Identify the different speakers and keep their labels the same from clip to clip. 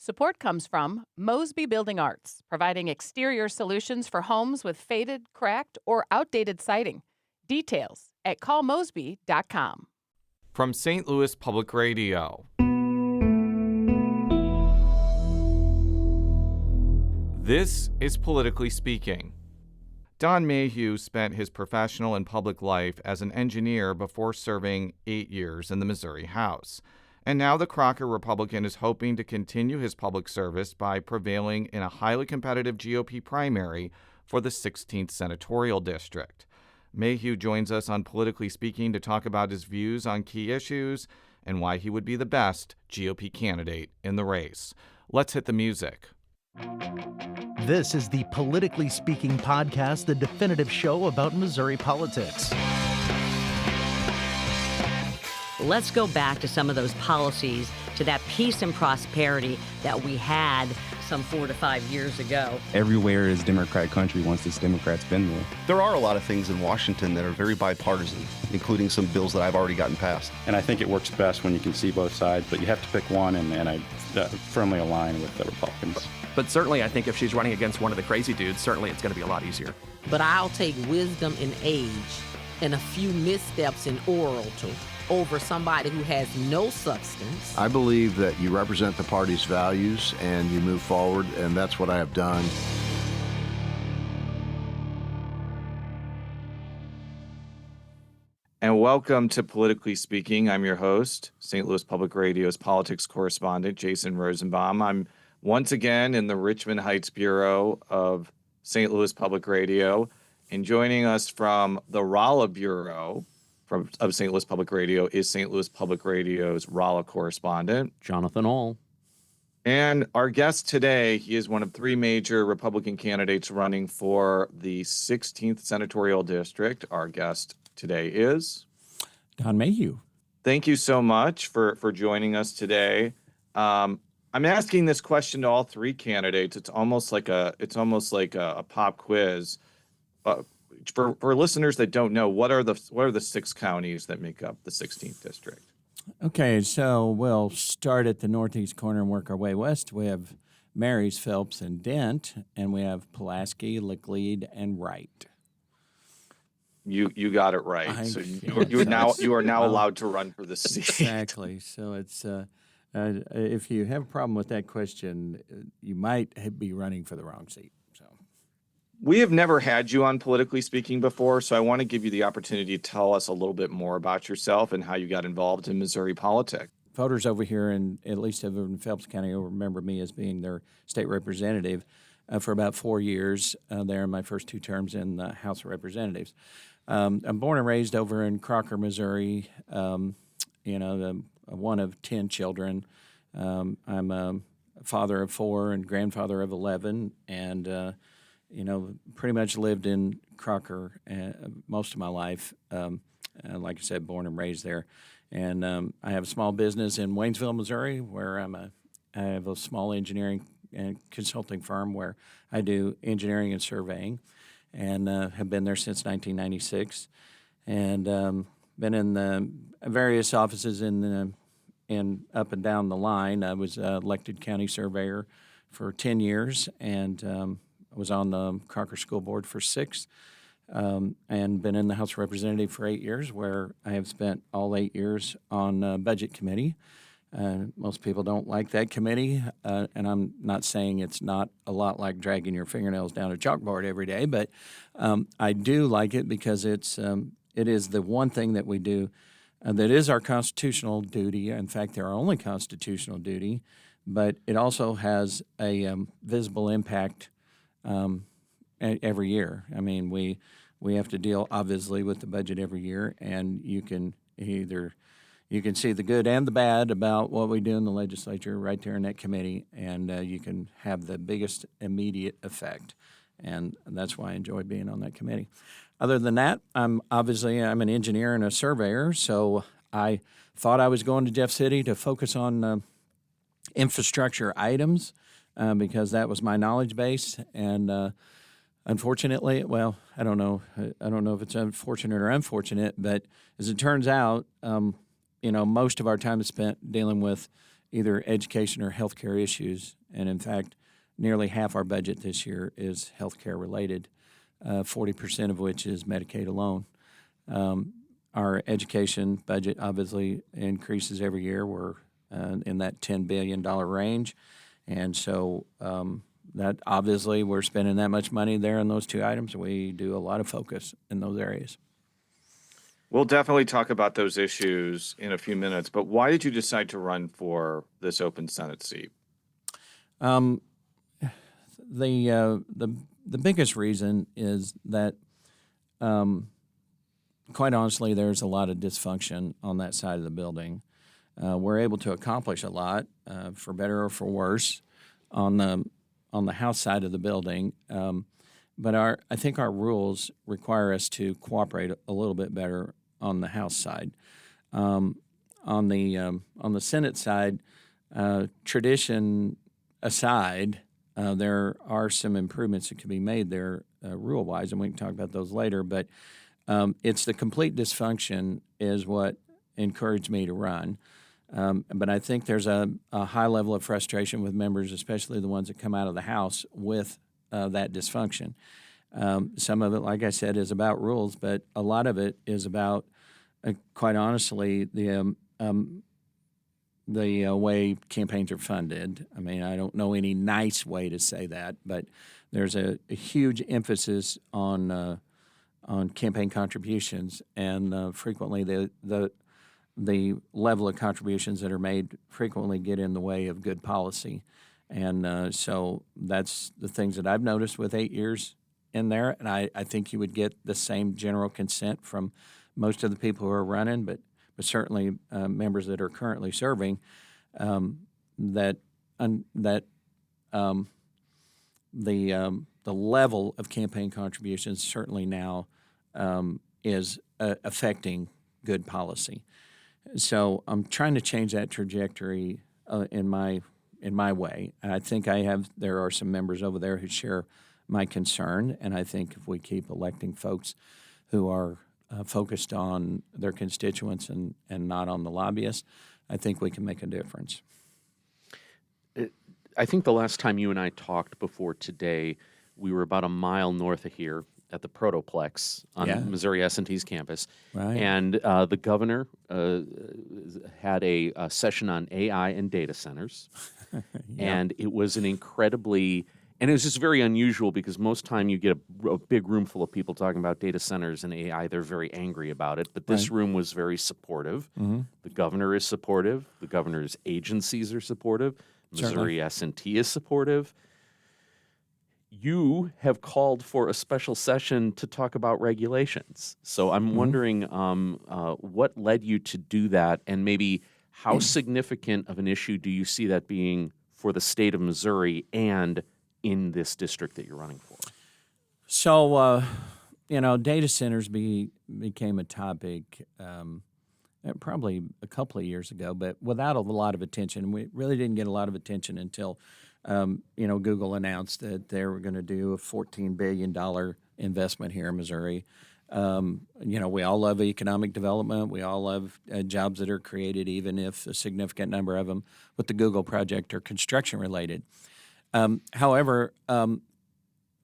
Speaker 1: Support comes from Mosby Building Arts, providing exterior solutions for homes with faded, cracked, or outdated siding. Details at callmosby.com.
Speaker 2: From St. Louis Public Radio. This is Politically Speaking. Don Mayhew spent his professional and public life as an engineer before serving 8 years in the Missouri House. And now the Crocker Republican is hoping to continue his public service by prevailing in a highly competitive GOP primary for the 16th Senatorial District. Mayhew joins us on Politically Speaking to talk about his views on key issues and why he would be the best GOP candidate in the race. Let's hit the music.
Speaker 3: This is the Politically Speaking podcast, the definitive show about Missouri politics.
Speaker 4: Let's go back to some of those policies, to that peace and prosperity that we had some 4 to 5 years ago.
Speaker 5: Everywhere is Democrat country once this Democrat's been there.
Speaker 6: There are a lot of things in Washington that are very bipartisan, including some bills that I've already gotten passed.
Speaker 7: And I think it works best when you can see both sides, but you have to pick one, and I firmly align with the Republicans.
Speaker 8: But certainly I think if she's running against one of the crazy dudes, certainly it's going to be a lot easier.
Speaker 9: But I'll take wisdom in age and a few missteps in oral over somebody who has no substance.
Speaker 10: I believe that you represent the party's values and you move forward, and that's what I have done.
Speaker 2: And welcome to Politically Speaking. I'm your host, St. Louis Public Radio's politics correspondent, Jason Rosenbaum. I'm once again in the Richmond Heights Bureau of St. Louis Public Radio, and joining us from the Rolla Bureau of St. Louis Public Radio is St. Louis Public Radio's Rolla correspondent,
Speaker 11: Jonathan All.
Speaker 2: And our guest today, he is one of 3 major Republican candidates running for the 16th Senatorial District. Our guest today is
Speaker 11: Don Mayhew.
Speaker 2: Thank you so much for joining us today. I'm asking this question to all 3 candidates. It's almost like a pop quiz. For listeners that don't know, what are the 6 counties that make up the 16th district?
Speaker 11: Okay, so we'll start at the northeast corner and work our way west. We have Marys, Phelps, and Dent, and we have Pulaski, Laclede, and Wright.
Speaker 2: You got it right. So you are now allowed to run for the seat.
Speaker 11: Exactly. So it's if you have a problem with that question, you might be running for the wrong seat.
Speaker 2: We have never had you on Politically Speaking before, so I want to give you the opportunity to tell us a little bit more about yourself and how you got involved in Missouri politics.
Speaker 11: Voters over here, at least over in Phelps County, will remember me as being their state representative for about 4 years there in my first 2 terms in the House of Representatives. I'm born and raised over in Crocker, Missouri, one of 10 children. I'm a father of 4 and grandfather of 11, and pretty much lived in Crocker most of my life. Like I said, born and raised there. And I have a small business in Waynesville, Missouri, where I have a small engineering and consulting firm where I do engineering and surveying, and have been there since 1996. And been in the various offices in up and down the line. I was elected county surveyor for 10 years, and I was on the Crocker School Board for 6, and been in the House of Representatives for 8 years, where I have spent all 8 years on Budget Committee. Most people don't like that committee, and I'm not saying it's not a lot like dragging your fingernails down a chalkboard every day, but I do like it because it is the one thing that we do that is our constitutional duty. In fact, our only constitutional duty, but it also has a visible impact every year. I mean, we have to deal obviously with the budget every year, and you can see the good and the bad about what we do in the legislature right there in that committee, and you can have the biggest immediate effect, and that's why I enjoy being on that committee. Other than that, I'm an engineer and a surveyor, so I thought I was going to Jeff City to focus on infrastructure items. Because that was my knowledge base, and unfortunately, well, I don't know if it's unfortunate or unfortunate, but as it turns out, most of our time is spent dealing with either education or healthcare issues. And in fact, nearly half our budget this year is healthcare related, 40% of which is Medicaid alone. Our education budget obviously increases every year. We're in that $10 billion range. And so that obviously we're spending that much money there on those two items. We do a lot of focus in those areas.
Speaker 2: We'll definitely talk about those issues in a few minutes, but why did you decide to run for this open Senate seat?
Speaker 11: The biggest reason is that, quite honestly, there's a lot of dysfunction on that side of the building. We're able to accomplish a lot, for better or for worse, on the House side of the building. But I think our rules require us to cooperate a little bit better on the House side. On the Senate side, tradition aside, there are some improvements that can be made there rule-wise, and we can talk about those later. But it's the complete dysfunction is what encouraged me to run. But I think there's a high level of frustration with members, especially the ones that come out of the House, with that dysfunction. Some of it, like I said, is about rules, but a lot of it is about, quite honestly, the way campaigns are funded. I mean, I don't know any nice way to say that, but there's a huge emphasis on campaign contributions, and frequently the level of contributions that are made frequently get in the way of good policy. And so that's the things that I've noticed with 8 years in there, and I think you would get the same general consent from most of the people who are running, but certainly members that are currently serving, the level of campaign contributions certainly now is affecting good policy. So I'm trying to change that trajectory in my way, and I think there are some members over there who share my concern, and I think if we keep electing folks who are focused on their constituents and not on the lobbyists, I think we can make a difference.
Speaker 12: I think the last time you and I talked before today, we were about a mile north of here at the Protoplex on Missouri S&T's campus.
Speaker 11: Right.
Speaker 12: And the governor had a session on AI and data centers. And it was an incredibly... And it was just very unusual because most time you get a big room full of people talking about data centers and AI, they're very angry about it. But this room was very supportive. Mm-hmm. The governor is supportive. The governor's agencies are supportive. Missouri S&T is supportive. You have called for a special session to talk about regulations. So I'm wondering what led you to do that, and maybe how significant of an issue do you see that being for the state of Missouri and in this district that you're running for?
Speaker 11: So, data centers became a topic probably a couple of years ago, but without a lot of attention. We really didn't get a lot of attention until, Google announced that they were going to do a $14 billion investment here in Missouri. We all love economic development. We all love jobs that are created, even if a significant number of them with the Google project are construction related. However,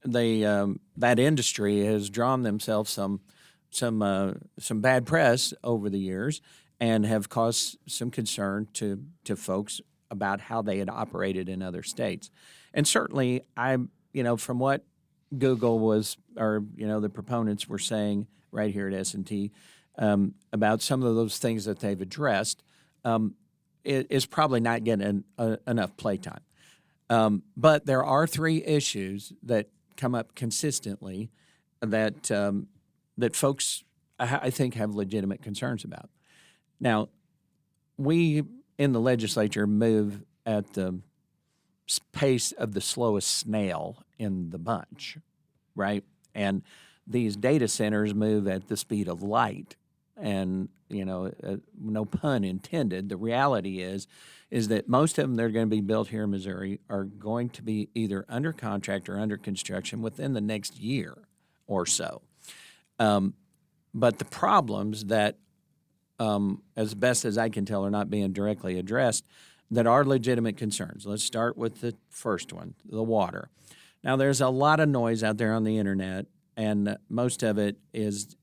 Speaker 11: that industry has drawn themselves some bad press over the years, and have caused some concern to folks about how they had operated in other states. And certainly, from what Google was, or the proponents were saying right here at S&T about some of those things that they've addressed, it is probably not getting enough playtime. But there are three issues that come up consistently that folks, I think, have legitimate concerns about. Now, we in the legislature move at the pace of the slowest snail in the bunch, right? And these data centers move at the speed of light. And, no pun intended, the reality is that most of them that are going to be built here in Missouri are going to be either under contract or under construction within the next year or so. But the problems that, as best as I can tell, are not being directly addressed that are legitimate concerns. Let's start with the first one, the water. Now, there's a lot of noise out there on the internet, and most of it is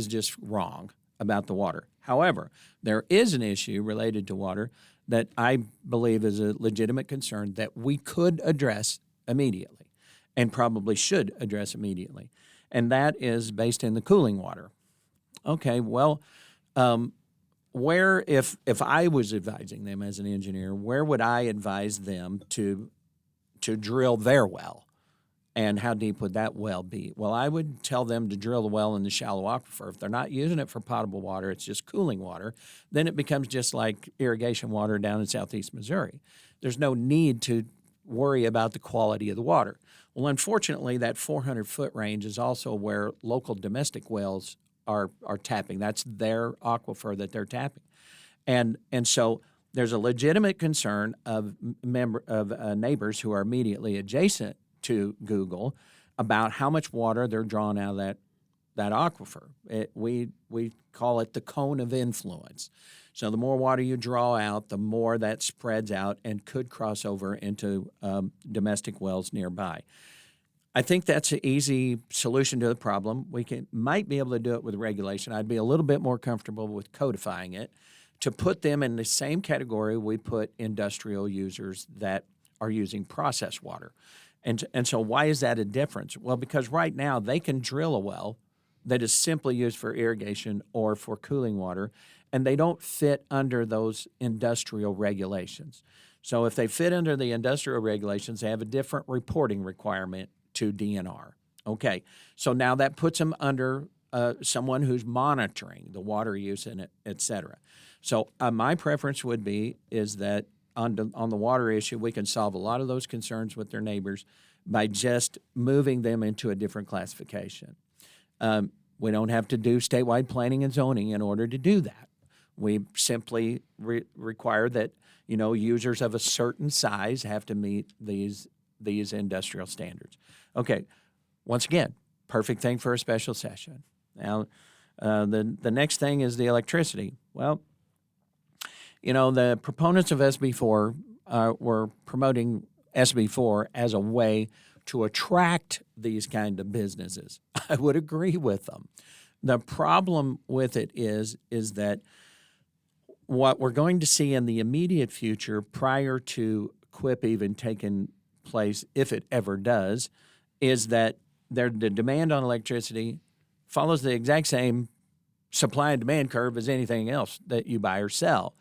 Speaker 11: just wrong about the water. However, there is an issue related to water that I believe is a legitimate concern that we could address immediately and probably should address immediately, and that is based in the cooling water. Okay, well, where if I was advising them as an engineer, where would I advise them to drill their well? And how deep would that well be? Well, I would tell them to drill the well in the shallow aquifer. If they're not using it for potable water, it's just cooling water, then it becomes just like irrigation water down in southeast Missouri. There's no need to worry about the quality of the water. Well, unfortunately, that 400-foot range is also where local domestic wells are tapping. That's their aquifer that they're tapping. And so there's a legitimate concern of neighbors who are immediately adjacent to Google about how much water they're drawing out of that aquifer. We call it the cone of influence. So the more water you draw out, the more that spreads out and could cross over into domestic wells nearby. I think that's an easy solution to the problem. We might be able to do it with regulation. I'd be a little bit more comfortable with codifying it to put them in the same category we put industrial users that are using processed water. And so why is that a difference? Well, because right now they can drill a well that is simply used for irrigation or for cooling water, and they don't fit under those industrial regulations. So if they fit under the industrial regulations, they have a different reporting requirement to DNR. Okay, so now that puts them under someone who's monitoring the water use and et cetera. So my preference would be is that on the water issue, we can solve a lot of those concerns with their neighbors by just moving them into a different classification. We don't have to do statewide planning and zoning in order to do that. We simply require that users of a certain size have to meet these industrial standards. Okay, once again, perfect thing for a special session. Now, the next thing is the electricity. Well, the proponents of SB4 were promoting SB4 as a way to attract these kind of businesses. I would agree with them. The problem with it is that what we're going to see in the immediate future prior to QIP even taking place, if it ever does, is that the demand on electricity follows the exact same supply and demand curve as anything else that you buy or sell.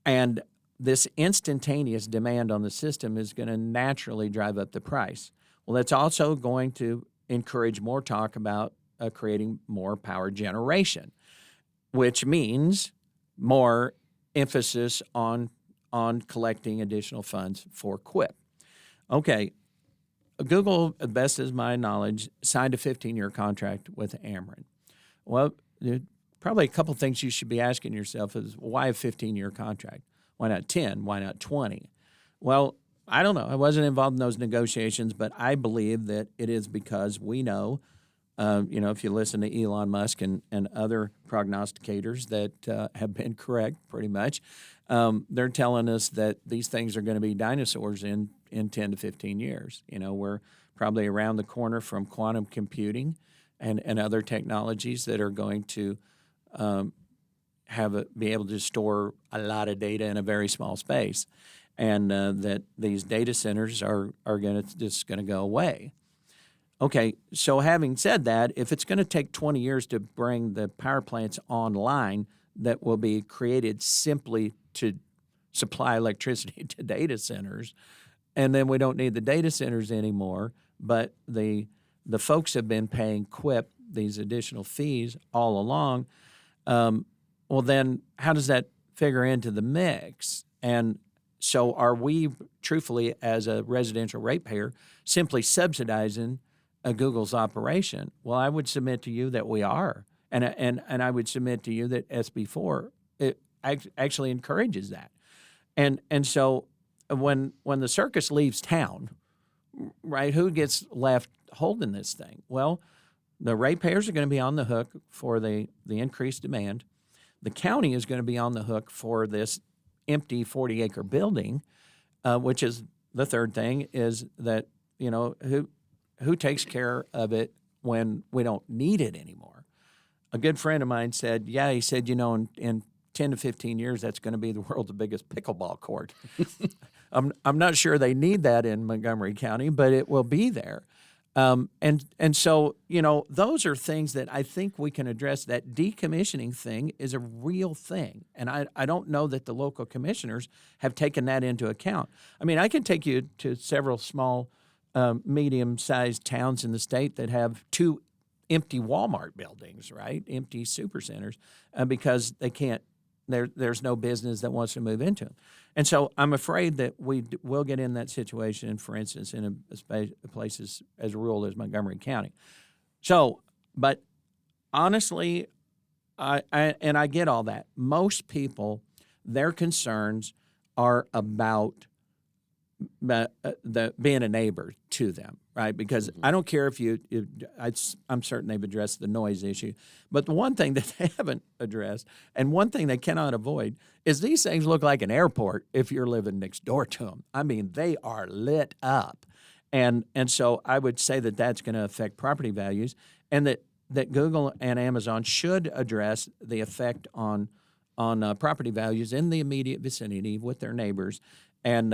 Speaker 11: And this instantaneous demand on the system is going to naturally drive up the price. Well, that's also going to encourage more talk about creating more power generation, which means more emphasis on collecting additional funds for QIP. Okay, Google, best as my knowledge, signed a 15-year contract with Ameren. Well, probably a couple things you should be asking yourself is, why a 15-year contract? Why not 10? Why not 20? Well, I don't know. I wasn't involved in those negotiations, but I believe that it is because we know, if you listen to Elon Musk and other prognosticators that have been correct pretty much, they're telling us that these things are going to be dinosaurs in 10 to 15 years. We're probably around the corner from quantum computing and other technologies that are going to be able to store a lot of data in a very small space, and that these data centers are going to go away. Okay, so having said that, if it's going to take 20 years to bring the power plants online that will be created simply to supply electricity to data centers, and then we don't need the data centers anymore, but the folks have been paying QIP these additional fees all along, well, then how does that figure into the mix? And so are we, truthfully, as a residential ratepayer, simply subsidizing Google's operation? Well, I would submit to you that we are. And I would submit to you that SB4 actually encourages that. And so when the circus leaves town, right, who gets left holding this thing? Well, the ratepayers are going to be on the hook for the increased demand. The county is going to be on the hook for this empty 40-acre building, which is the third thing, is that, who takes care of it when we don't need it anymore? A good friend of mine said, he said, in 10 to 15 years, that's going to be the world's biggest pickleball court. I'm not sure they need that in Montgomery County, but it will be there. And so, those are things that I think we can address. That decommissioning thing is a real thing. And I don't know that the local commissioners have taken that into account. I mean, I can take you to several small, medium-sized towns in the state that have 2 empty Walmart buildings, right? Empty supercenters, because they can't, there's no business that wants to move into them. And so I'm afraid that we will get in that situation, for instance, in places as rural as Montgomery County. So, but honestly, I get all that. Most people, their concerns are about being a neighbor to them, right? Because I don't care if I'm certain they've addressed the noise issue, but the one thing that they haven't addressed, and one thing they cannot avoid, is these things look like an airport if you're living next door to them. I mean, they are lit up. And so I would say that that's going to affect property values, and that Google and Amazon should address the effect on property values in the immediate vicinity with their neighbors. And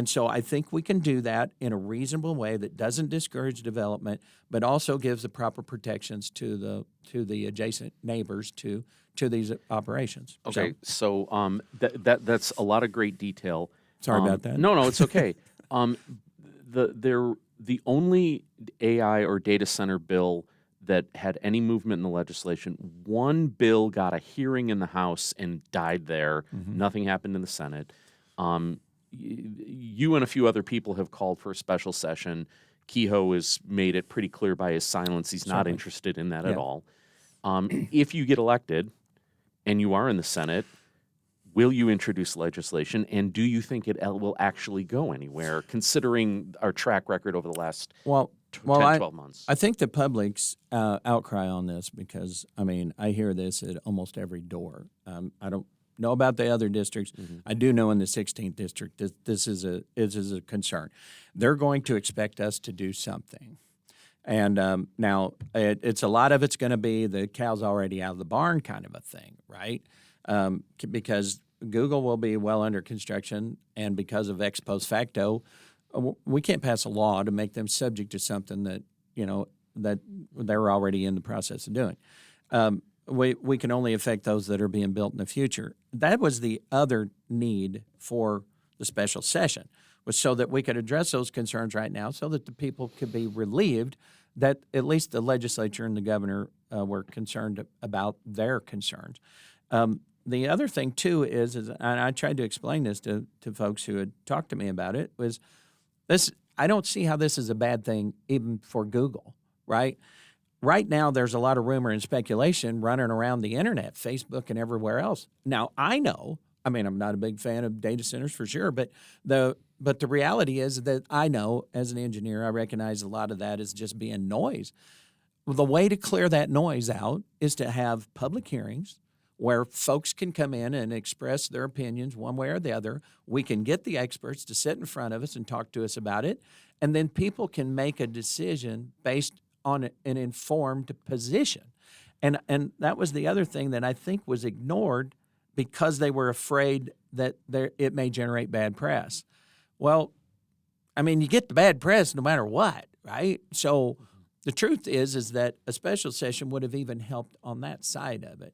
Speaker 11: so I think we can do that in a reasonable way that doesn't discourage development, but also gives the proper protections to the adjacent neighbors to these operations.
Speaker 12: Okay, so that's a lot of great detail.
Speaker 11: Sorry about that.
Speaker 12: No, it's okay. The only AI or data center bill that had any movement in the legislation, one bill got a hearing in the House and died there. Mm-hmm. Nothing happened in the Senate. You and a few other people have called for a special session. Kehoe has made it pretty clear by his silence he's not interested in that at all. If you get elected and you are in the Senate, will you introduce legislation, and do you think it will actually go anywhere, considering our track record over the last 10, 12 months?
Speaker 11: I think the public's outcry on this, because, I hear this at almost every door. I don't know about the other districts. Mm-hmm. I do know in the 16th district this is a concern. They're going to expect us to do something. And now it's a lot of it's going to be the cow's already out of the barn kind of a thing, right? Because Google will be well under construction, and because of ex post facto, we can't pass a law to make them subject to something that they're already in the process of doing. We can only affect those that are being built in the future. That was the other need for the special session, was so that we could address those concerns right now, so that the people could be relieved that at least the legislature and the governor were concerned about their concerns. The other thing, too, is and I tried to explain this to folks who had talked to me about it, was this. I don't see how this is a bad thing even for Google, right? Right now, there's a lot of rumor and speculation running around the internet, Facebook and everywhere else. Now, I know, I'm not a big fan of data centers for sure, but the reality is that I know, as an engineer, I recognize a lot of that is just being noise. Well, the way to clear that noise out is to have public hearings where folks can come in and express their opinions one way or the other. We can get the experts to sit in front of us and talk to us about it, and then people can make a decision based on an informed position. And that was the other thing that I think was ignored, because they were afraid that it may generate bad press. Well, you get the bad press no matter what, right? So the truth is that a special session would have even helped on that side of it.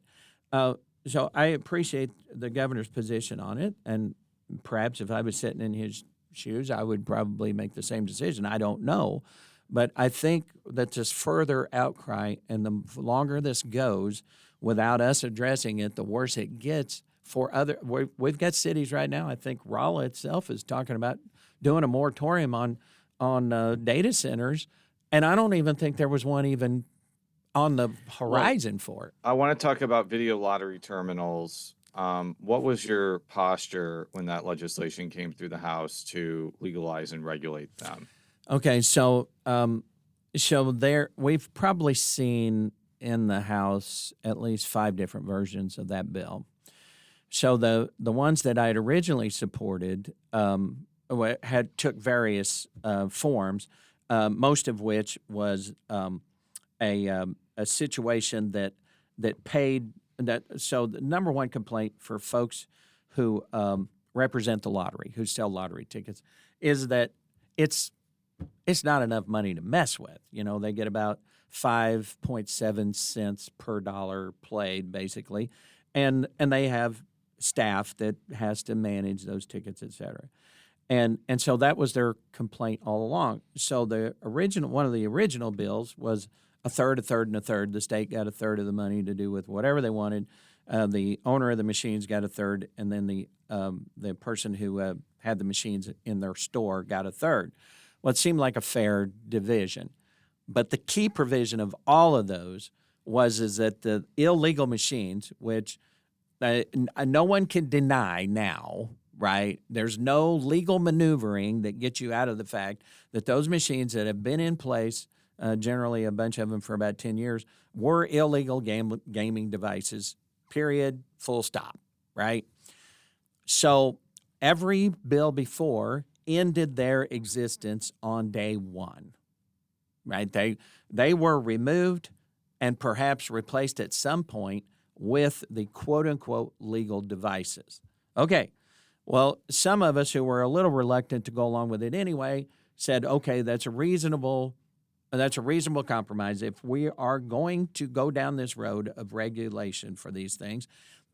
Speaker 11: So I appreciate the governor's position on it, and perhaps if I was sitting in his shoes, I would probably make the same decision. I don't know. But I think that this further outcry, and the longer this goes without us addressing it, the worse it gets for other. We've got cities right now. I think Rolla itself is talking about doing a moratorium on data centers, and I don't even think there was one even on the horizon for it.
Speaker 2: I want to talk about video lottery terminals. What was your posture when that legislation came through the House to legalize and regulate them?
Speaker 11: Okay, so there we've probably seen in the House at least 5 different versions of that bill. So the ones that I had originally supported took various forms, most of which was a situation that paid that. So the number one complaint for folks who represent the lottery, who sell lottery tickets, is that it's not enough money to mess with. They get about 5.7 cents per dollar played, basically, and they have staff that has to manage those tickets, et cetera. And so that was their complaint all along. So one of the original bills was a third, and a third. The state got a third of the money to do with whatever they wanted. The owner of the machines got a third, and then the person who had the machines in their store got a third. Well, it seemed like a fair division. But the key provision of all of those is that the illegal machines, which no one can deny now, right? There's no legal maneuvering that gets you out of the fact that those machines that have been in place, generally a bunch of them for about 10 years, were illegal gaming devices, period, full stop, right? So every bill before ended their existence on day one, right? They were removed and perhaps replaced at some point with the quote-unquote legal devices. Okay, well, some of us who were a little reluctant to go along with it anyway said, okay, that's a reasonable compromise. If we are going to go down this road of regulation for these things,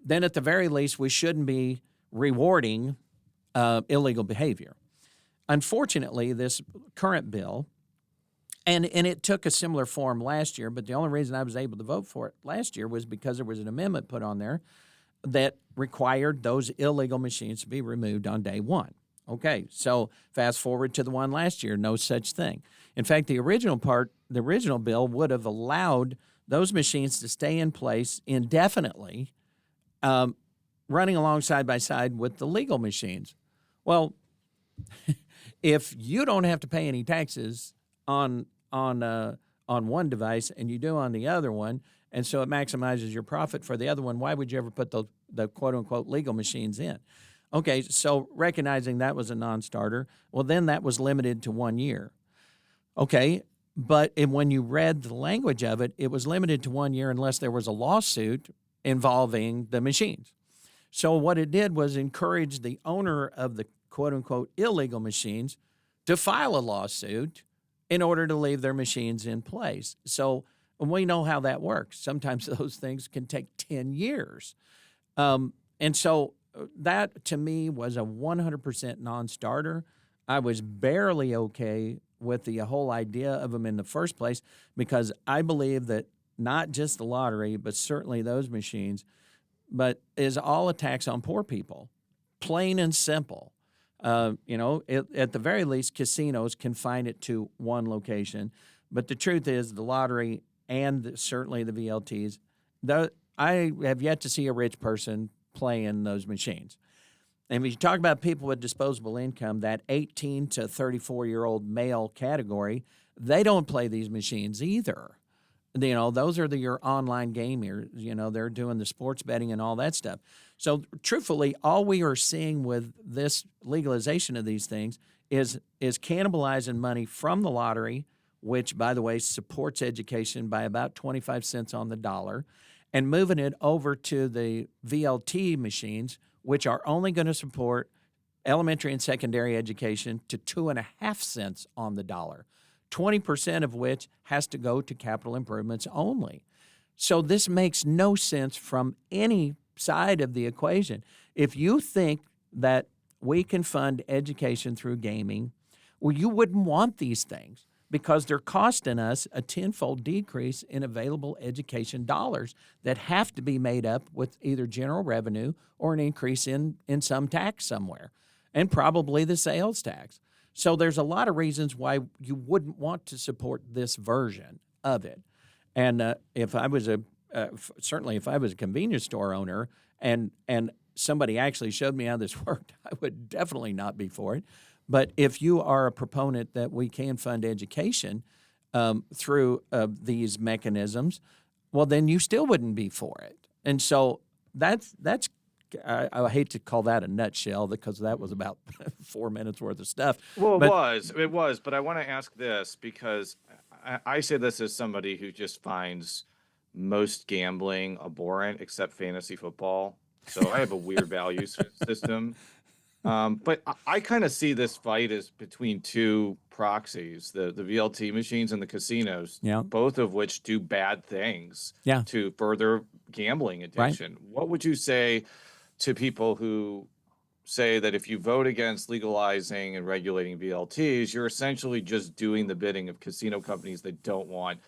Speaker 11: then at the very least we shouldn't be rewarding illegal behavior. Unfortunately, this current bill, and it took a similar form last year, but the only reason I was able to vote for it last year was because there was an amendment put on there that required those illegal machines to be removed on day one. Okay, so fast forward to the one last year, no such thing. In fact, the original bill would have allowed those machines to stay in place indefinitely, running along side by side with the legal machines. Well, if you don't have to pay any taxes on one device and you do on the other one, and so it maximizes your profit for the other one, why would you ever put the quote-unquote legal machines in? Okay, so recognizing that was a non-starter, well, then that was limited to 1 year. Okay, but when you read the language of it, it was limited to 1 year unless there was a lawsuit involving the machines. So what it did was encourage the owner of the quote-unquote illegal machines to file a lawsuit in order to leave their machines in place. So we know how that works. Sometimes those things can take 10 years. And so that, to me, was a 100% non-starter. I was barely okay with the whole idea of them in the first place because I believe that not just the lottery, but certainly those machines, but is all a tax on poor people, plain and simple. At the very least, casinos confine it to one location. But the truth is the lottery and certainly the VLTs, I have yet to see a rich person playing those machines. And when you talk about people with disposable income, that 18 to 34-year-old male category, they don't play these machines either. Those are your online gamers. They're doing the sports betting and all that stuff. So truthfully, all we are seeing with this legalization of these things is cannibalizing money from the lottery, which, by the way, supports education by about 25 cents on the dollar, and moving it over to the VLT machines, which are only going to support elementary and secondary education to 2.5 cents on the dollar, 20% of which has to go to capital improvements only. So this makes no sense from any side of the equation. If you think that we can fund education through gaming, well, you wouldn't want these things because they're costing us a tenfold decrease in available education dollars that have to be made up with either general revenue or an increase in some tax somewhere, and probably the sales tax. So there's a lot of reasons why you wouldn't want to support this version of it. And if I was certainly if I was a convenience store owner and somebody actually showed me how this worked, I would definitely not be for it. But if you are a proponent that we can fund education through these mechanisms, well, then you still wouldn't be for it. And so that's I hate to call that a nutshell because that was about 4 minutes worth of stuff.
Speaker 2: Well,
Speaker 11: But
Speaker 2: it was. But I want to ask this because I say this as somebody who just finds most gambling abhorrent, except fantasy football. So I have a weird value system. But I kind of see this fight as between two proxies, the VLT machines and the casinos,
Speaker 11: Yeah.
Speaker 2: both of which do bad things
Speaker 11: Yeah.
Speaker 2: to further gambling addiction. What would you say to people who say that if you vote against legalizing and regulating VLTs, you're essentially just doing the bidding of casino companies that don't want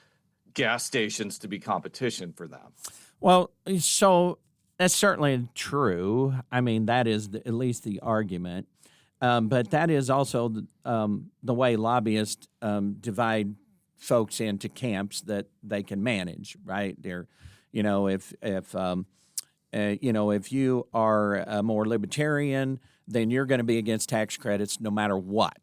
Speaker 2: gas stations to be competition for them?
Speaker 11: Well, so that's certainly true. I mean, that is at least the argument. But that is also the way lobbyists divide folks into camps that they can manage, right? They're, if you are more libertarian, then you're going to be against tax credits no matter what,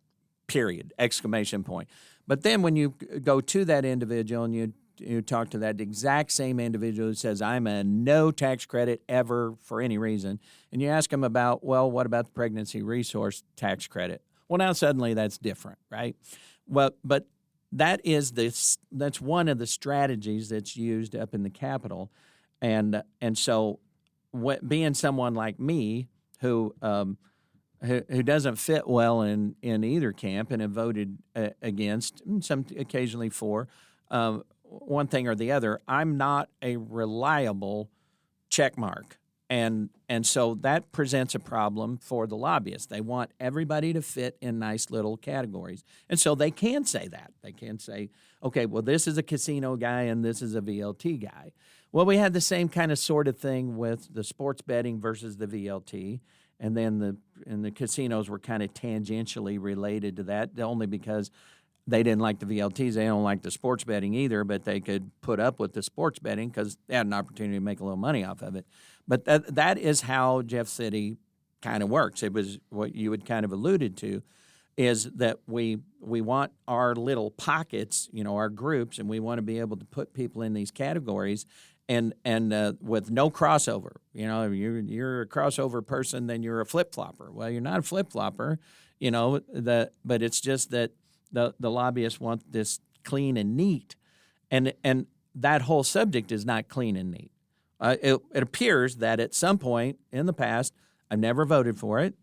Speaker 11: period, exclamation point. But then when you go to that individual and you talk to that exact same individual who says, I'm a no tax credit ever for any reason, and you ask them about, well, what about the pregnancy resource tax credit? Well, now suddenly that's different, right? Well, but that's one of the strategies that's used up in the Capitol. And so being someone like me who doesn't fit well in either camp and have voted against, and some occasionally for, one thing or the other, I'm not a reliable check mark. And so that presents a problem for the lobbyists. They want everybody to fit in nice little categories. And so they can say that. They can say, okay, well, this is a casino guy and this is a VLT guy. Well, we had the same kind of sort of thing with the sports betting versus the VLT. And then the casinos were kind of tangentially related to that, only because they didn't like the VLTs. They don't like the sports betting either, but they could put up with the sports betting because they had an opportunity to make a little money off of it. But that is how Jeff City kind of works. It was what you had kind of alluded to, is that we want our little pockets, our groups, and we want to be able to put people in these categories and with no crossover. You're a crossover person, then you're a flip-flopper. Well, you're not a flip-flopper, but it's just that the lobbyists want this clean and neat, and that whole subject is not clean and neat. It appears that at some point in the past, I've never voted for it,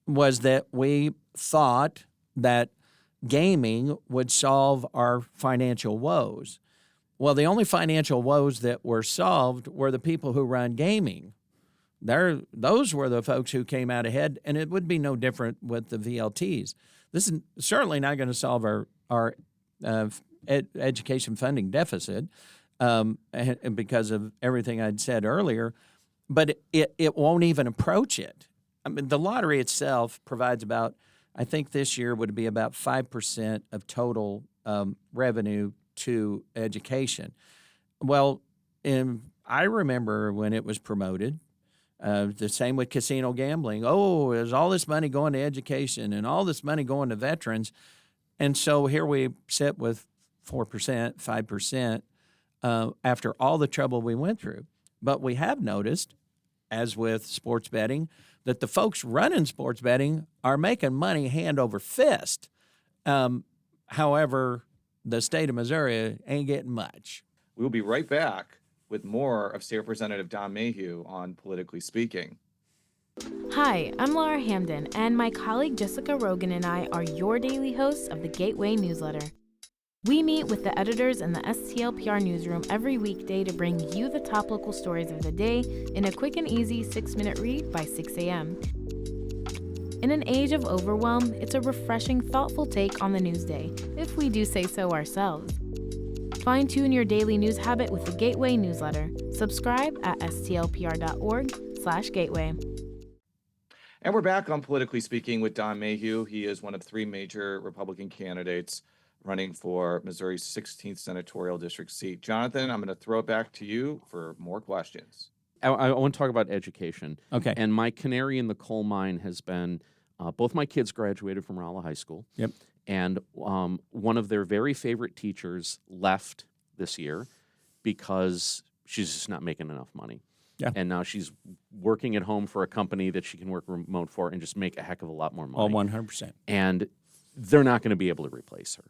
Speaker 11: was that we thought that gaming would solve our financial woes. Well, the only financial woes that were solved were the people who run gaming. Those were the folks who came out ahead, and it would be no different with the VLTs. This is certainly not going to solve our education funding deficit because of everything I'd said earlier, but it won't even approach it. I mean, the lottery itself provides about, I think this year would be about 5% of total revenue to education. Well, I remember when it was promoted, the same with casino gambling. Oh, there's all this money going to education and all this money going to veterans. And so here we sit with 4%, 5% after all the trouble we went through. But we have noticed, as with sports betting, that the folks running sports betting are making money hand over fist. However, the state of Missouri ain't getting much.
Speaker 2: We'll be right back with more of State Representative Don Mayhew on Politically Speaking.
Speaker 13: Hi, I'm Laura Hamden, and my colleague Jessica Rogan and I are your daily hosts of the Gateway newsletter. We meet with the editors in the STLPR newsroom every weekday to bring you the top local stories of the day in a quick and easy 6-minute read by 6 a.m. In an age of overwhelm, it's a refreshing, thoughtful take on the news day, if we do say so ourselves. Fine-tune your daily news habit with the Gateway newsletter. Subscribe at stlpr.org/gateway.
Speaker 2: And we're back on Politically Speaking with Don Mayhew. He is one of 3 major Republican candidates running for Missouri's 16th Senatorial District seat. Jonathan, I'm going to throw it back to you for more questions.
Speaker 12: I want to talk about education.
Speaker 11: Okay.
Speaker 12: And my canary in the coal mine has been both my kids graduated from Rolla High School.
Speaker 11: Yep.
Speaker 12: And one of their very favorite teachers left this year because she's just not making enough money.
Speaker 11: Yeah.
Speaker 12: And now she's working at home for a company that she can work remote for and just make a heck of a lot more money.
Speaker 11: 100%.
Speaker 12: And they're not going to be able to replace her.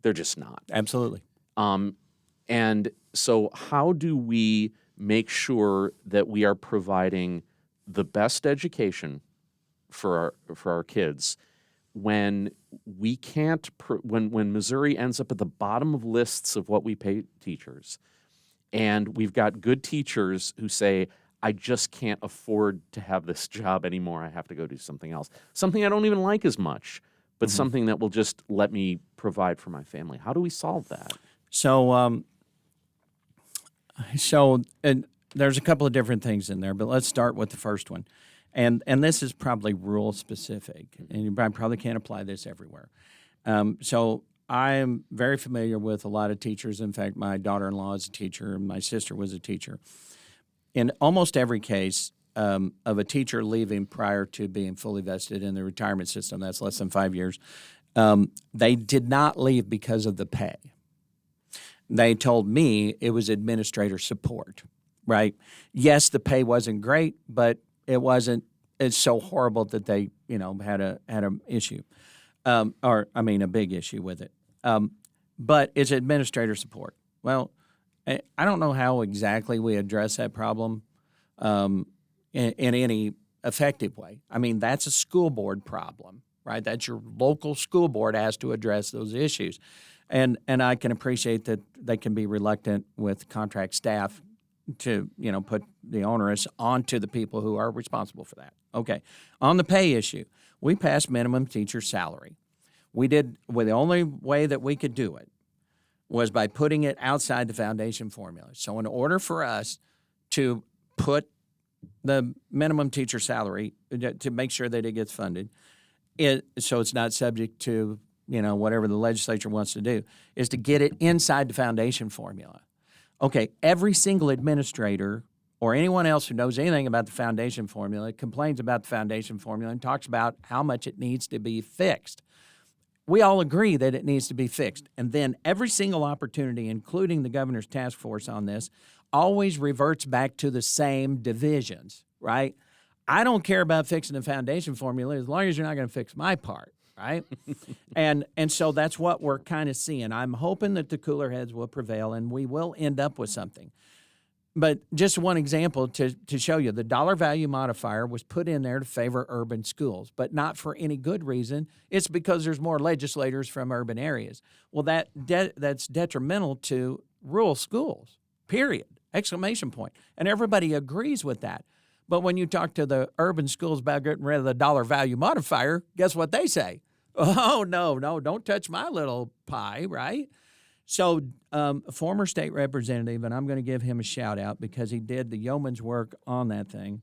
Speaker 12: They're just not.
Speaker 11: Absolutely.
Speaker 12: And so how do we make sure that we are providing the best education for our kids when we can't when Missouri ends up at the bottom of lists of what we pay teachers, and we've got good teachers who say, I just can't afford to have this job anymore. I have to go do something else, something I don't even like as much, but something that will just let me provide for my family. How do we solve that?
Speaker 11: So and there's a couple of different things in there, but let's start with the first one. And this is probably rural specific, and you probably can't apply this everywhere. So I'm very familiar with a lot of teachers. In fact, my daughter-in-law is a teacher, and my sister was a teacher. In almost every case of a teacher leaving prior to being fully vested in the retirement system, that's less than 5 years, they did not leave because of the pay. They told me it was administrator support, right? Yes, the pay wasn't great, but it's so horrible that they, had an issue, a big issue with it. But it's administrator support. Well, I don't know how exactly we address that problem in any effective way. I mean, that's a school board problem, right? That's your local school board has to address those issues. And I can appreciate that they can be reluctant with contract staff to, put the onus onto the people who are responsible for that. Okay. On the pay issue, we passed minimum teacher salary. The only way that we could do it was by putting it outside the foundation formula. So in order for us to put the minimum teacher salary, to make sure that it gets funded, so it's not subject to, whatever the legislature wants to do, is to get it inside the foundation formula. Okay, every single administrator or anyone else who knows anything about the foundation formula complains about the foundation formula and talks about how much it needs to be fixed. We all agree that it needs to be fixed. And then every single opportunity, including the governor's task force on this, always reverts back to the same divisions, right? I don't care about fixing the foundation formula as long as you're not going to fix my part, right? and so that's what we're kind of seeing. I'm hoping that the cooler heads will prevail and we will end up with something. But just one example to show you, the dollar value modifier was put in there to favor urban schools, but not for any good reason. It's because there's more legislators from urban areas. Well, that's detrimental to rural schools, period, exclamation point. And everybody agrees with that. But when you talk to the urban schools about getting rid of the dollar value modifier, guess what they say? Oh, no, don't touch my little pie, right? So a former state representative, and I'm going to give him a shout out because he did the yeoman's work on that thing.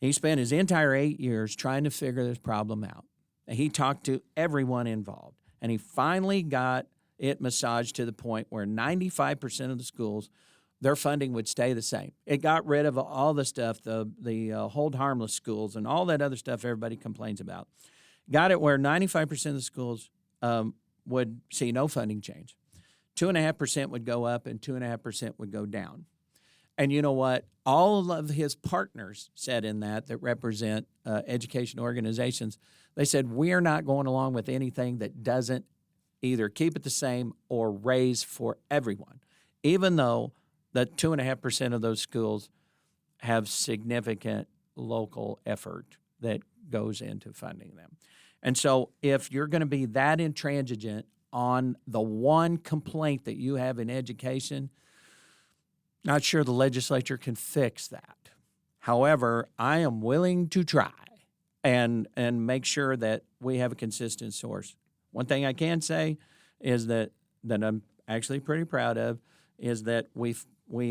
Speaker 11: He spent his entire 8 years trying to figure this problem out. He talked to everyone involved, and he finally got it massaged to the point where 95% of the schools, their funding would stay the same. It got rid of all the stuff, the hold harmless schools and all that other stuff everybody complains about. Got it where 95% of the schools would see no funding change. 2.5% would go up and 2.5% would go down. And you know what? All of his partners said in that represent education organizations, they said, we're not going along with anything that doesn't either keep it the same or raise for everyone, even though the 2.5% of those schools have significant local effort that goes into funding them. And so if you're going to be that intransigent on the one complaint that you have in education, not sure the legislature can fix that. However, I am willing to try and make sure that we have a consistent source. One thing I can say is that I'm actually pretty proud of is that we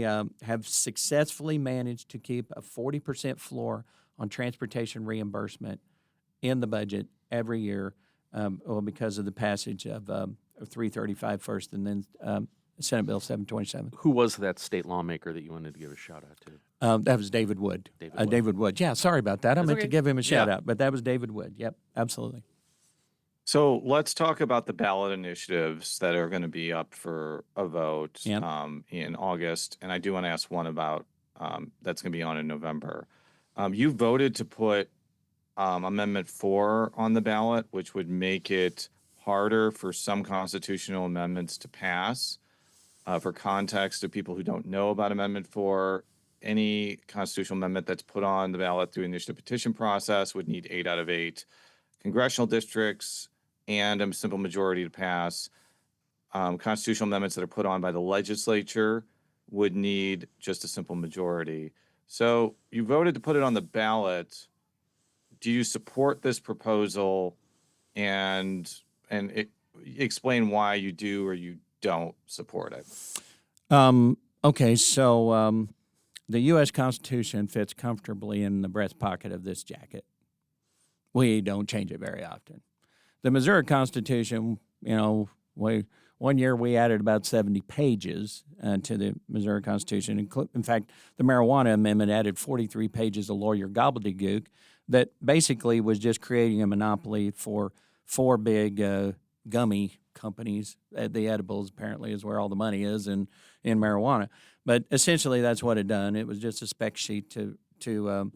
Speaker 11: have successfully managed to keep a 40% floor on transportation reimbursement in the budget every year. Because of the passage of 335 first and then Senate Bill 727.
Speaker 12: Who was that state lawmaker that you wanted to give a shout out to?
Speaker 11: That was David Wood. David Wood. Yeah, sorry about that. I meant to give him a shout out, but that was David Wood. Yep, absolutely.
Speaker 2: So let's talk about the ballot initiatives that are going to be up for a vote in August. And I do want to ask one about that's going to be on in November. You voted to put Amendment 4 on the ballot, which would make it harder for some constitutional amendments to pass. For context of people who don't know about Amendment 4, any constitutional amendment that's put on the ballot through initiative petition process would need 8 out of 8 congressional districts and a simple majority to pass. Constitutional amendments that are put on by the legislature would need just a simple majority. So you voted to put it on the ballot. Do you support this proposal, and explain why you do or you don't support it?
Speaker 11: Okay, so the U.S. Constitution fits comfortably in the breast pocket of this jacket. We don't change it very often. The Missouri Constitution, one year we added about 70 pages to the Missouri Constitution. In fact, the marijuana amendment added 43 pages of lawyer gobbledygook that basically was just creating a monopoly for 4 big gummy companies. The edibles apparently is where all the money is in marijuana. But essentially that's what it done. It was just a spec sheet to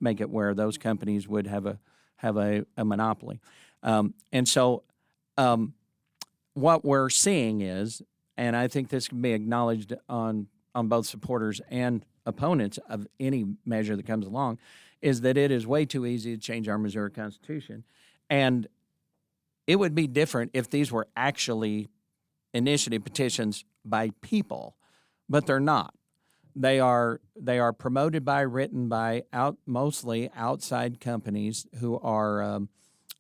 Speaker 11: make it where those companies would have a monopoly. And so what we're seeing is, and I think this can be acknowledged on both supporters and opponents of any measure that comes along, is that it is way too easy to change our Missouri Constitution. And it would be different if these were actually initiative petitions by people, but they're not. They are promoted by, written by mostly outside companies who are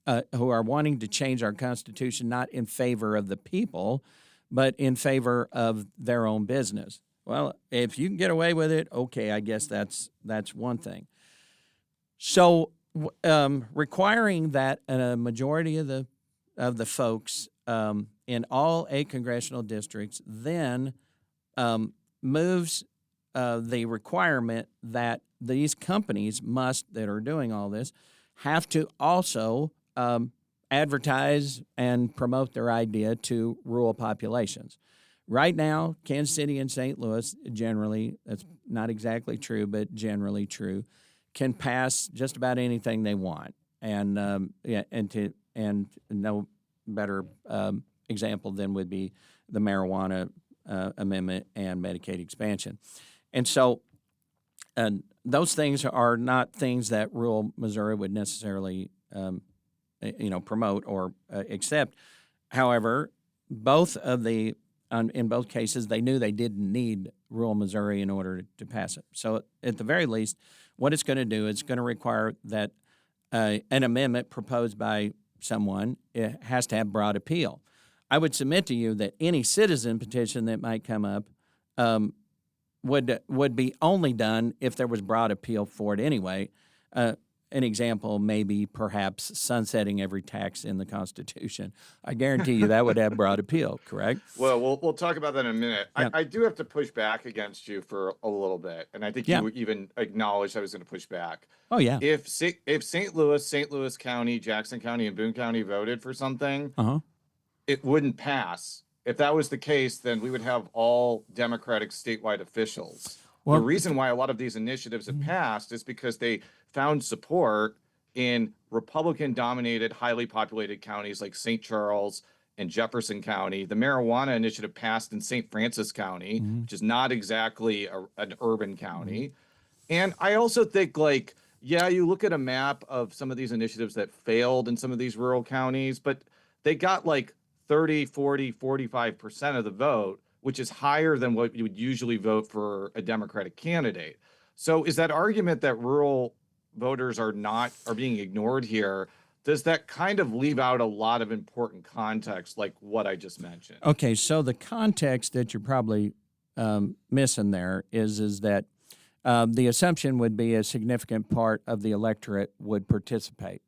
Speaker 11: wanting to change our Constitution, not in favor of the people, but in favor of their own business. Well, if you can get away with it, okay, I guess that's one thing. So requiring that a majority of the folks in all 8 congressional districts then moves the requirement that these companies that are doing all this have to also advertise and promote their idea to rural populations. Right now, Kansas City and St. Louis, generally, that's not exactly true, but generally true, can pass just about anything they want, and no better example than would be the marijuana amendment and Medicaid expansion, and so those things are not things that rural Missouri would necessarily promote or accept. However, in both cases, they knew they didn't need rural Missouri in order to pass it. So at the very least, what it's going to do, it's going to require that an amendment proposed by someone, it has to have broad appeal. I would submit to you that any citizen petition that might come up would be only done if there was broad appeal for it anyway. An example may be perhaps sunsetting every tax in the Constitution. I guarantee you that would have broad appeal, correct?
Speaker 2: Well, we'll talk about that in a minute.
Speaker 11: Yeah.
Speaker 2: I do have to push back against you for a little bit, and I think you even acknowledged I was going to push back.
Speaker 11: Oh, yeah.
Speaker 2: If St. Louis County, Jackson County, and Boone County voted for something, it wouldn't pass. If that was the case, then we would have all Democratic statewide officials. Well, the reason why a lot of these initiatives have passed is because they found support in Republican-dominated, highly populated counties like St. Charles and Jefferson County. The marijuana initiative passed in St. Francis County, which is not exactly an urban county. And I also think, you look at a map of some of these initiatives that failed in some of these rural counties, but they got 30, 40, 45% of the vote, which is higher than what you would usually vote for a Democratic candidate. So is that argument that rural voters are being ignored here, does that kind of leave out a lot of important context like what I just mentioned?
Speaker 11: Okay, so the context that you're probably missing there is that the assumption would be a significant part of the electorate would participate,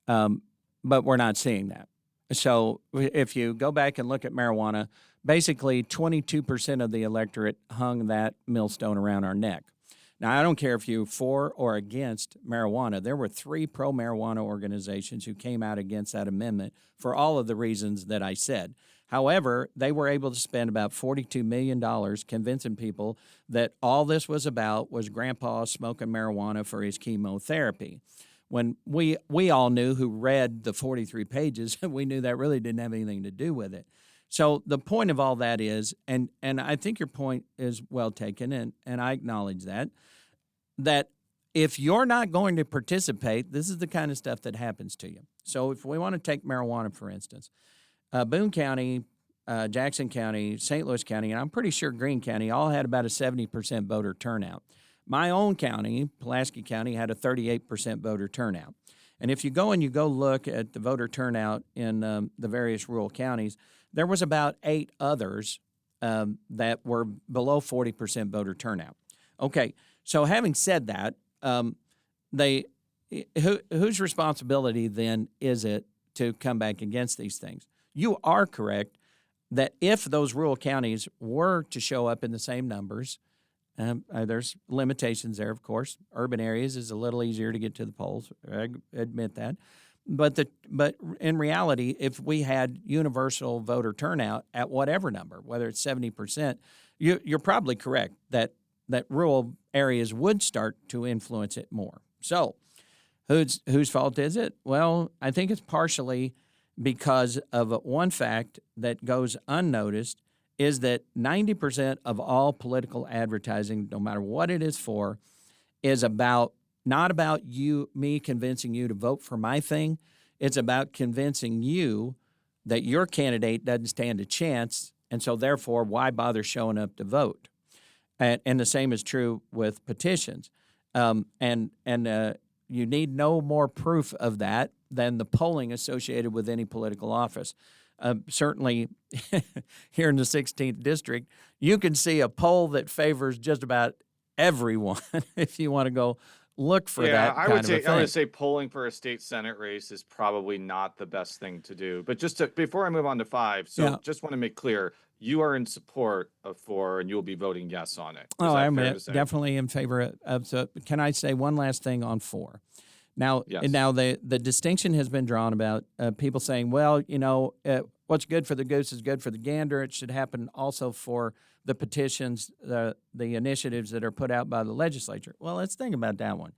Speaker 11: but we're not seeing that. So if you go back and look at marijuana, basically 22% of the electorate hung that millstone around our neck. Now, I don't care if you're for or against marijuana. There were 3 pro-marijuana organizations who came out against that amendment for all of the reasons that I said. However, they were able to spend about $42 million convincing people that all this was about was Grandpa smoking marijuana for his chemotherapy. When we all knew, who read the 43 pages, we knew that really didn't have anything to do with it. So the point of all that is, and I think your point is well taken, and I acknowledge that if you're not going to participate, this is the kind of stuff that happens to you. So if we want to take marijuana, for instance, Boone County, Jackson County, St. Louis County, and I'm pretty sure Greene County all had about a 70% voter turnout. My own county, Pulaski County, had a 38% voter turnout. And if you go look at the voter turnout in the various rural counties, there was about 8 others that were below 40% voter turnout. Okay, so having said that, whose responsibility then is it to come back against these things? You are correct that if those rural counties were to show up in the same numbers, there's limitations there, of course. Urban areas is a little easier to get to the polls. I admit that. But in reality, if we had universal voter turnout at whatever number, whether it's 70%, you're probably correct that rural areas would start to influence it more. So whose fault is it? Well, I think it's partially because of one fact that goes unnoticed, is that 90% of all political advertising, no matter what it is for, is not about me convincing you to vote for my thing. It's about convincing you that your candidate doesn't stand a chance, and so therefore, why bother showing up to vote? And the same is true with petitions. You need no more proof of that than the polling associated with any political office. Certainly here in the 16th District, you can see a poll that favors just about everyone if you want to go look for that kind of a thing.
Speaker 2: I would say polling for a state Senate race is probably not the best thing to do. But before I move on to 5, just want to make clear, you are in support of 4 and you'll be voting yes on it.
Speaker 11: I'm definitely in favor of. So can I say one last thing on 4? Now, the distinction has been drawn about people saying, well, what's good for the goose is good for the gander. It should happen also for the petitions, the initiatives that are put out by the legislature. Well, let's think about that one.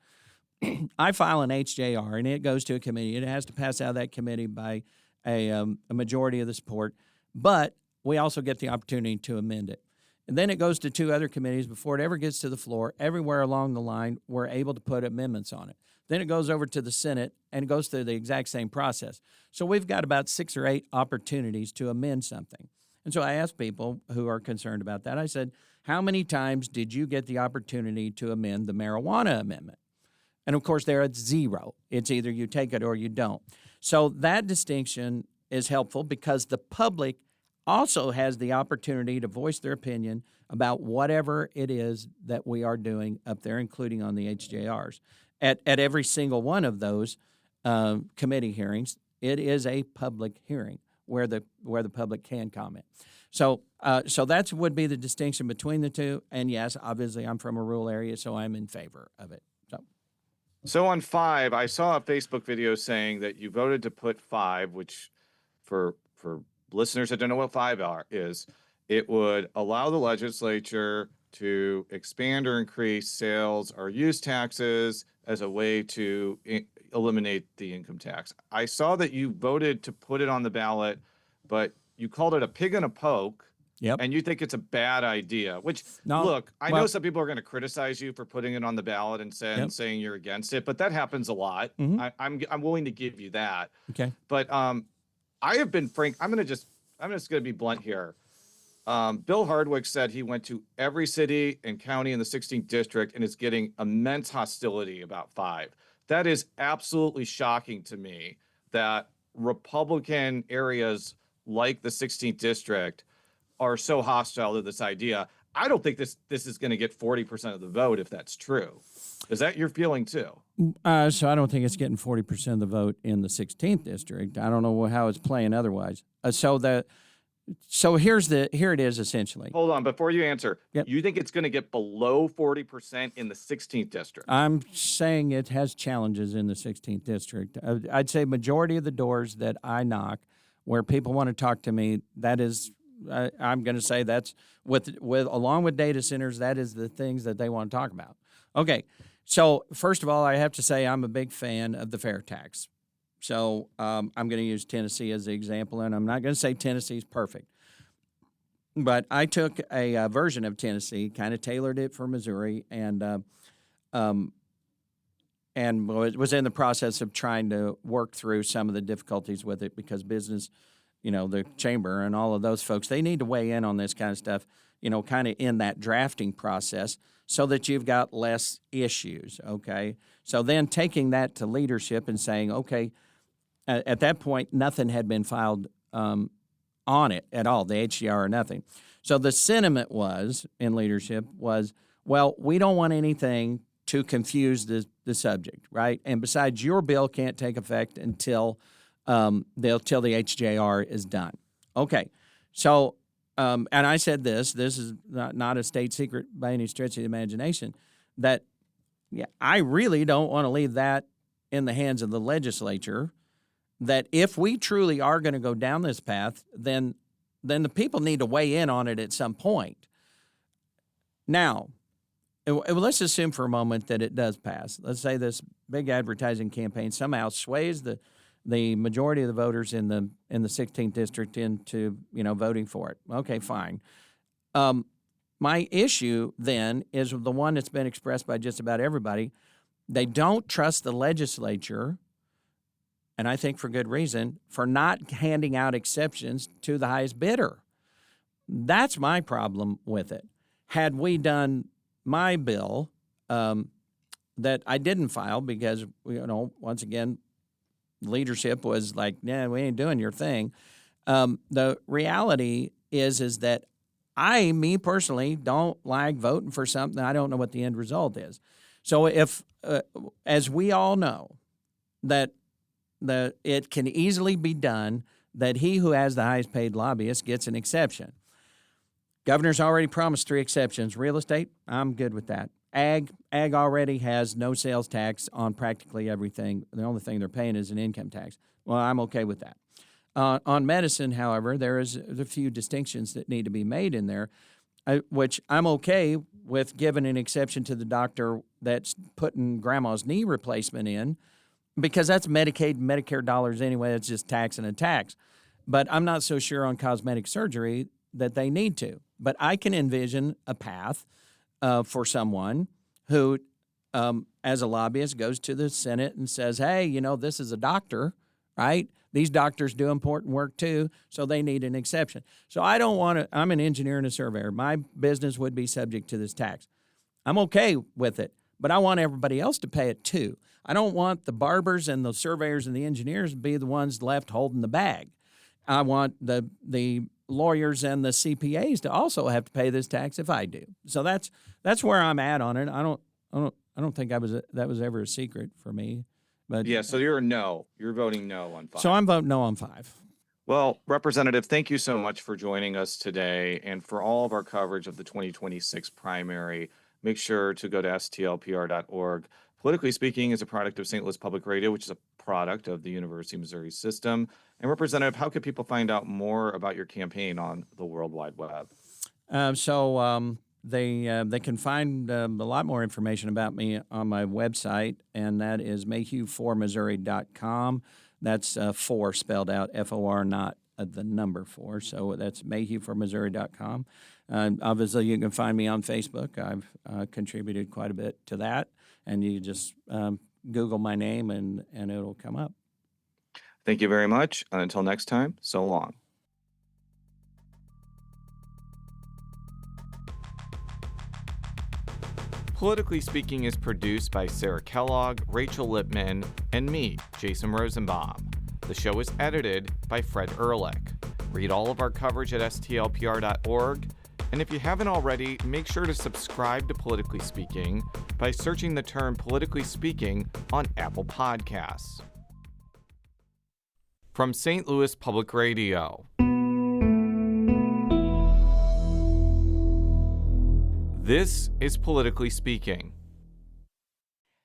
Speaker 11: I file an HJR, and it goes to a committee. It has to pass out of that committee by a majority of the support, but we also get the opportunity to amend it. And then it goes to 2 other committees before it ever gets to the floor. Everywhere along the line, we're able to put amendments on it. Then it goes over to the Senate and goes through the exact same process. So we've got about 6 or 8 opportunities to amend something. And so I asked people who are concerned about that, I said, how many times did you get the opportunity to amend the marijuana amendment? And of course, there it's 0. It's either you take it or you don't. So that distinction is helpful because the public also has the opportunity to voice their opinion about whatever it is that we are doing up there, including on the HJRs. At every single one of those committee hearings, it is a public hearing where the public can comment. So that would be the distinction between the two. And yes, obviously, I'm from a rural area, so I'm in favor of it.
Speaker 2: So on 5, I saw a Facebook video saying that you voted to put 5, which for listeners that don't know what 5 is, it would allow the legislature to expand or increase sales or use taxes as a way to eliminate the income tax. I saw that you voted to put it on the ballot, but you called it a pig and a poke.
Speaker 11: Yep.
Speaker 2: And you think it's a bad idea, which, look, I know some people are going to criticize you for putting it on the ballot and saying you're against it, but that happens a lot.
Speaker 11: Mm-hmm.
Speaker 2: I'm willing to give you that.
Speaker 11: Okay.
Speaker 2: But I have been frank. I'm just going to be blunt here. Bill Hardwick said he went to every city and county in the 16th district and is getting immense hostility about 5. That is absolutely shocking to me that Republican areas like the 16th district are so hostile to this idea. I don't think this is going to get 40% of the vote if that's true. Is that your feeling too?
Speaker 11: So I don't think it's getting 40% of the vote in the 16th district. I don't know how it's playing otherwise. So here it is essentially.
Speaker 2: Hold on, before you answer,
Speaker 11: Yep.
Speaker 2: you think it's going to get below 40% in the 16th district?
Speaker 11: I'm saying it has challenges in the 16th district. I'd say majority of the doors that I knock where people want to talk to me, that is, I'm going to say that's with along with data centers, that is the things that they want to talk about. Okay, so first of all, I have to say I'm a big fan of the fair tax. So I'm going to use Tennessee as the example, and I'm not going to say Tennessee's perfect. But I took a version of Tennessee, kind of tailored it for Missouri, and was in the process of trying to work through some of the difficulties with it because business, the chamber and all of those folks, they need to weigh in on this kind of stuff, kind of in that drafting process so that you've got less issues, okay? So then taking that to leadership and saying, okay, at that point, nothing had been filed on it at all, the HDR or nothing. So the sentiment was, in leadership, was, well, we don't want anything to confuse the subject, right? And besides, your bill can't take effect until the HJR is done. Okay, so, and I said this is not a state secret by any stretch of the imagination, that I really don't want to leave that in the hands of the legislature, that if we truly are going to go down this path, then the people need to weigh in on it at some point. Now, let's assume for a moment that it does pass. Let's say this big advertising campaign somehow sways the majority of the voters in the 16th district into voting for it. Okay, fine. My issue then is the one that's been expressed by just about everybody. They don't trust the legislature, and I think for good reason, for not handing out exceptions to the highest bidder. That's my problem with it. Had we done my bill that I didn't file because, once again, leadership was like, yeah, we ain't doing your thing. The reality is that me personally, don't like voting for something I don't know what the end result is. So if, as we all know, that it can easily be done that he who has the highest paid lobbyist gets an exception. Governor's already promised 3 exceptions. Real estate, I'm good with that. Ag already has no sales tax on practically everything. The only thing they're paying is an income tax. Well, I'm okay with that. On medicine, however, there's a few distinctions that need to be made in there, which I'm okay with giving an exception to the doctor that's putting grandma's knee replacement in, because that's Medicaid and Medicare dollars anyway. It's just tax and a tax. But I'm not so sure on cosmetic surgery that they need to. But I can envision a path for someone who, as a lobbyist, goes to the Senate and says, hey, this is a doctor, right? These doctors do important work too, so they need an exception. So I don't want to, I'm an engineer and a surveyor. My business would be subject to this tax. I'm okay with it, but I want everybody else to pay it too. I don't want the barbers and the surveyors and the engineers to be the ones left holding the bag. I want the lawyers and the CPAs to also have to pay this tax if I do. So that's where I'm at on it. I don't think that was ever a secret for me. But
Speaker 2: yeah, so you're voting no on 5.
Speaker 11: So I'm voting no on 5.
Speaker 2: Well, Representative, thank you so much for joining us today. And for all of our coverage of the 2026 primary, make sure to go to STLPR.org. Politically Speaking is a product of St. Louis Public Radio, which is a product of the University of Missouri system. And Representative, how can people find out more about your campaign on the World Wide Web?
Speaker 11: They can find a lot more information about me on my website, and that is mayhew4missouri.com. That's 4 spelled out, F-O-R, not the number 4. So that's mayhew4missouri.com. Obviously, you can find me on Facebook. I've contributed quite a bit to that, and you just Google my name, and it'll come up.
Speaker 2: Thank you very much. And until next time, so long. Politically Speaking is produced by Sarah Kellogg, Rachel Lippman, and me, Jason Rosenbaum. The show is edited by Fred Ehrlich. Read all of our coverage at STLPR.org. And if you haven't already, make sure to subscribe to Politically Speaking by searching the term Politically Speaking on Apple Podcasts. From St. Louis Public Radio. This is Politically Speaking.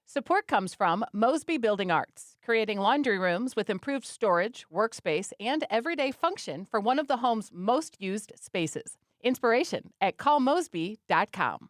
Speaker 1: Support comes from Mosby Building Arts, creating laundry rooms with improved storage, workspace, and everyday function for one of the home's most used spaces. Inspiration at callmosby.com.